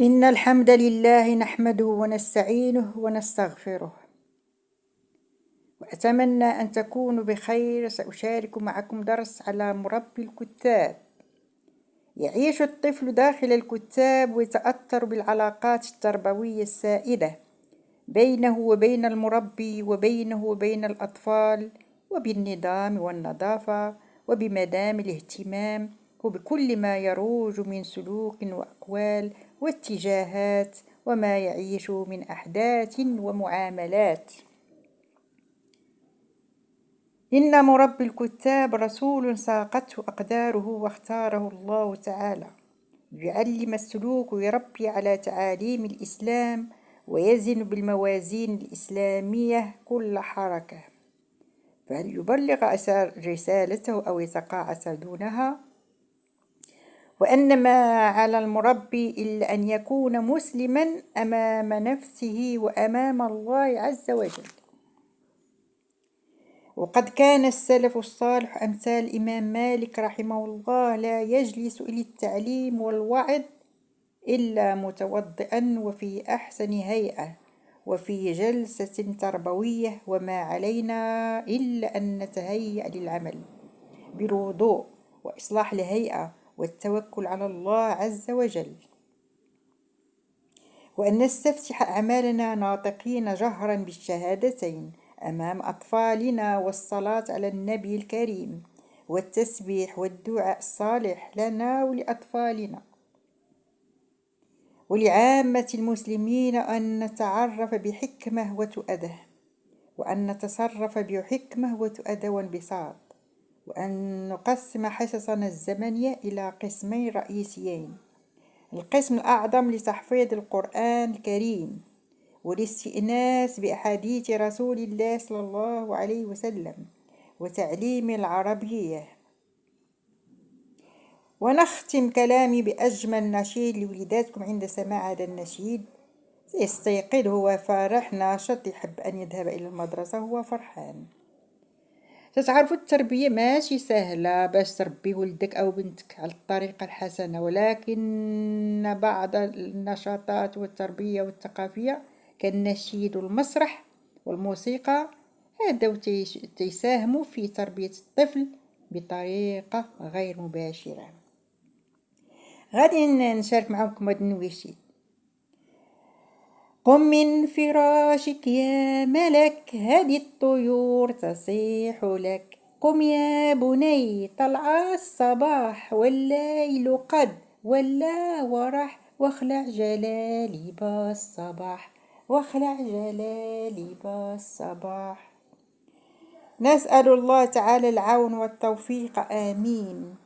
إن الحمد لله نحمده ونستعينه ونستغفره، وأتمنى أن تكونوا بخير. سأشارك معكم درس على مربي الكتاب. يعيش الطفل داخل الكتاب ويتأثر بالعلاقات التربوية السائدة بينه وبين المربي وبينه وبين الأطفال، وبالنظام والنظافة وبمدام الاهتمام وبكل ما يروج من سلوك وأقوال واتجاهات وما يعيش من أحداث ومعاملات. إن مربي الكتاب رسول ساقته أقداره واختاره الله تعالى ليعلم السلوك ويربي على تعاليم الإسلام ويزن بالموازين الإسلامية كل حركة، فهل يبلغ رسالته أو يتقاعس دونها؟ وأن ما على المربي إلا أن يكون مسلما أمام نفسه وأمام الله عز وجل. وقد كان السلف الصالح أمثال الإمام مالك رحمه الله لا يجلس للتعليم والوعظ إلا متوضئا وفي أحسن هيئة وفي جلسة تربوية، وما علينا إلا أن نتهيأ للعمل بالوضوء وإصلاح الهيئة والتوكل على الله عز وجل، وأن نستفتح أعمالنا ناطقين جهرا بالشهادتين أمام أطفالنا، والصلاة على النبي الكريم والتسبيح والدعاء الصالح لنا ولأطفالنا ولعامة المسلمين، أن نتعرف بحكمة وتؤدة، وأن نتصرف بحكمة وتؤدة وانبساط، وأن نقسم حصصنا الزمنية إلى قسمين رئيسيين: القسم الأعظم لتحفيظ القرآن الكريم والاستئناس بأحاديث رسول الله صلى الله عليه وسلم وتعليم العربية. ونختم كلامي بأجمل نشيد لوليداتكم عند سماع هذا النشيد. يستيقظ هو فرح ناشط يحب أن يذهب إلى المدرسة هو فرحان. تتعرفوا التربية ماشي سهلة باش تربي ولدك أو بنتك على الطريقة الحسنة، ولكن بعض النشاطات والتربية والثقافية كالنشيد والمسرح والموسيقى هذا تيساهموا في تربية الطفل بطريقة غير مباشرة. غادي نشارك معكم هذا النويشي: قم من فراشك يا ملك، هذه الطيور تصيح لك. قم يا بني طلع الصباح، والليل قد ولا ورح. واخلع جلالي بالصباح، واخلع جلالي بالصباح. نسأل الله تعالى العون والتوفيق، آمين.